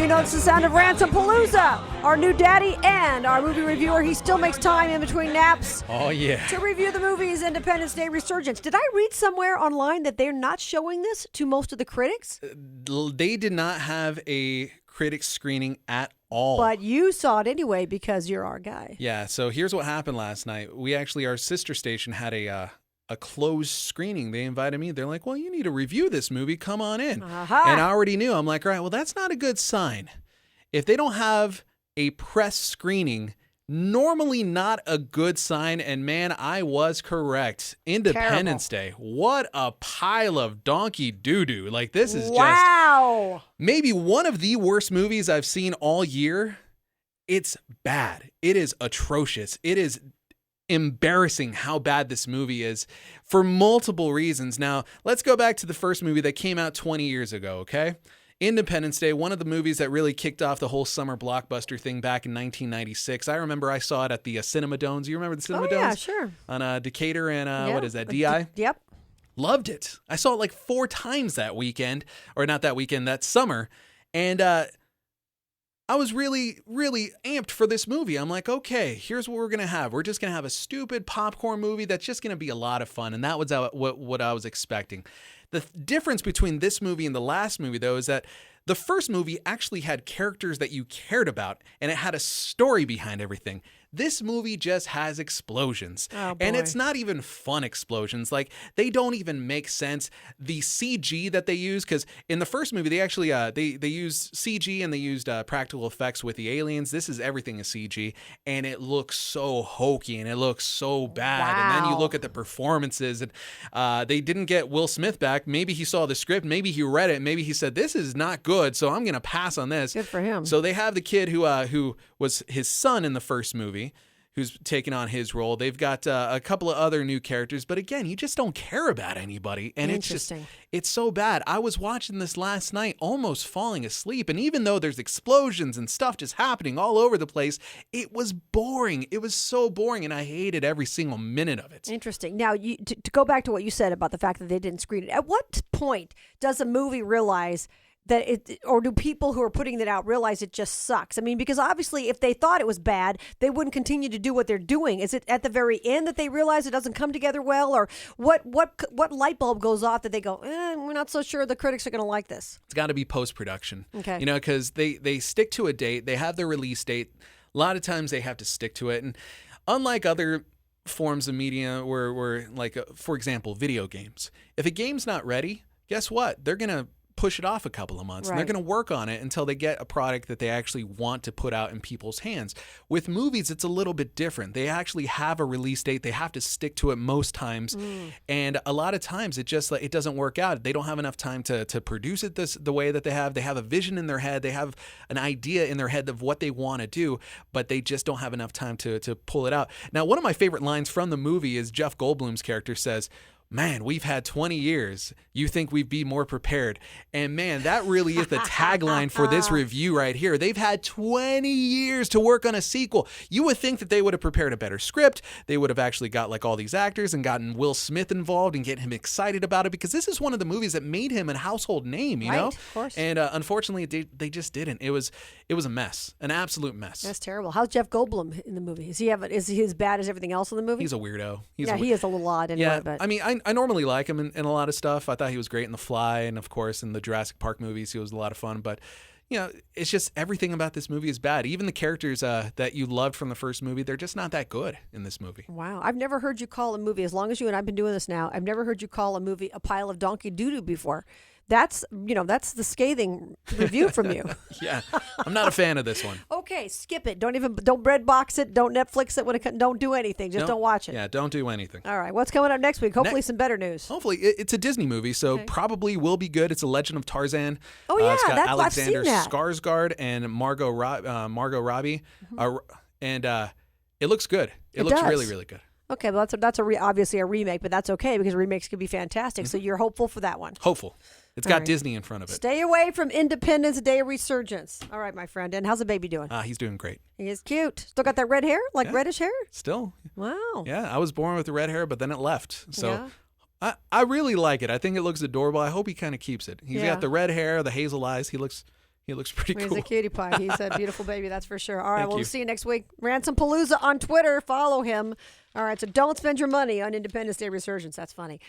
You know it's the sound of Ransomapalooza. Our new daddy and our movie reviewer, he still makes time in between naps. Oh, yeah. To review the movie's Independence Day Resurgence. Did I read somewhere online that they're not showing this to most of the critics? They did not have a critic screening at all. But you saw it anyway because you're our guy. Yeah, so here's what happened last night. Our sister station had a closed screening. They invited me. They're like, well, you need to review this movie. Come on in. Aha. And I already knew. I'm like, all right, well, that's not a good sign. If they don't have a press screening, normally not a good sign. And man, I was correct. Independence Day. What a pile of donkey doo-doo. Like, this is just maybe one of the worst movies I've seen all year. It's bad. It is atrocious. It is embarrassing how bad this movie is for multiple reasons. Now, let's go back to the first movie that came out 20 years ago, okay? Independence Day, one of the movies that really kicked off the whole summer blockbuster thing back in 1996. I remember I saw it at the Cinema Domes. You remember the Cinema Domes? Yeah, sure. On Decatur and, what is that, DI? Yep. Loved it. I saw it like 4 times that weekend, or not that weekend, that summer. And I was really, really amped for this movie. I'm like, okay, here's what we're going to have. We're just going to have a stupid popcorn movie that's just going to be a lot of fun. And that was what I was expecting. The difference between this movie and the last movie, though, is that the first movie actually had characters that you cared about, and it had a story behind everything. This movie just has explosions. Oh, boy. And it's not even fun explosions. Like, they don't even make sense. The CG that they use, because in the first movie, they actually they used CG and they used practical effects with the aliens. This is everything is CG, and it looks so hokey and it looks so bad. Wow. And then you look at the performances, and they didn't get Will Smith back. Maybe he saw the script, maybe he read it, maybe he said, this is not good, so I'm going to pass on this. Good for him. So they have the kid who was his son in the first movie, who's taking on his role. They've got a couple of other new characters, but again, you just don't care about anybody, and it's so bad. I was watching this last night, almost falling asleep, and even though there's explosions and stuff just happening all over the place, it was boring. It was so boring, and I hated every single minute of it. Interesting. Now, to go back to what you said about the fact that they didn't screen it, at what point does a movie realize that or do people who are putting it out realize it just sucks? I mean, because obviously if they thought it was bad, they wouldn't continue to do what they're doing. Is it at the very end that they realize it doesn't come together well? Or what light bulb goes off that they go, we're not so sure the critics are going to like this? It's got to be post-production. Okay. You know, because they stick to a date. They have their release date. A lot of times they have to stick to it. And unlike other forms of media where like, for example, video games, if a game's not ready, guess what? They're going to push it off a couple of months. Right. And they're going to work on it until they get a product that they actually want to put out in people's hands. With movies, it's a little bit different. They actually have a release date. They have to stick to it most times. And a lot of times it just it doesn't work out. They don't have enough time to produce it the way that they have. They have a vision in their head. They have an idea in their head of what they want to do, but they just don't have enough time to pull it out. Now, one of my favorite lines from the movie is Jeff Goldblum's character says, "Man, we've had 20 years. You think we'd be more prepared?" And man, that really is the tagline for this review right here. They've had 20 years to work on a sequel. You would think that they would have prepared a better script. They would have actually got like all these actors and gotten Will Smith involved and get him excited about it, because this is one of the movies that made him a household name, you know? Of course. And unfortunately, they just didn't. It was a mess, an absolute mess. That's terrible. How's Jeff Goldblum in the movie? Is he as bad as everything else in the movie? He's a weirdo. He is a little odd anyway. Yeah, but I mean, I normally like him in a lot of stuff. I thought he was great in The Fly, and of course in the Jurassic Park movies, he was a lot of fun. But you know, it's just everything about this movie is bad. Even the characters that you loved from the first movie, they're just not that good in this movie. Wow, I've never heard you call a movie, as long as you and I've been doing this now, I've never heard you call a movie a pile of donkey doo-doo before. That's the scathing review from you. Yeah, I'm not a fan of this one. Okay, skip it. Don't bread box it. Don't Netflix it. Don't do anything. Just don't watch it. Yeah, don't do anything. All right, what's coming up next week? Hopefully some better news. Hopefully, it's a Disney movie, so probably will be good. It's a Legend of Tarzan. Oh yeah, it's got Alexander I've seen that. Skarsgård and Margot Robbie, and it looks good. It looks does. really, really good. Okay, well that's obviously a remake, but that's okay because remakes can be fantastic. So you're hopeful for that one. Hopeful. It's got Disney in front of it. Stay away from Independence Day Resurgence. All right, my friend. And how's the baby doing? He's doing great. He is cute. Still got that red hair? Reddish hair? Still. Wow. Yeah, I was born with the red hair, but then it left. So Yeah. I really like it. I think it looks adorable. I hope he kind of keeps it. He's got the red hair, the hazel eyes. He looks He looks pretty He's cool. a cutie pie. He's a beautiful baby, that's for sure. All right, Thank we'll you. see you next week. Ransom Palooza on Twitter. Follow him. All right, so don't spend your money on Independence Day Resurgence. That's funny.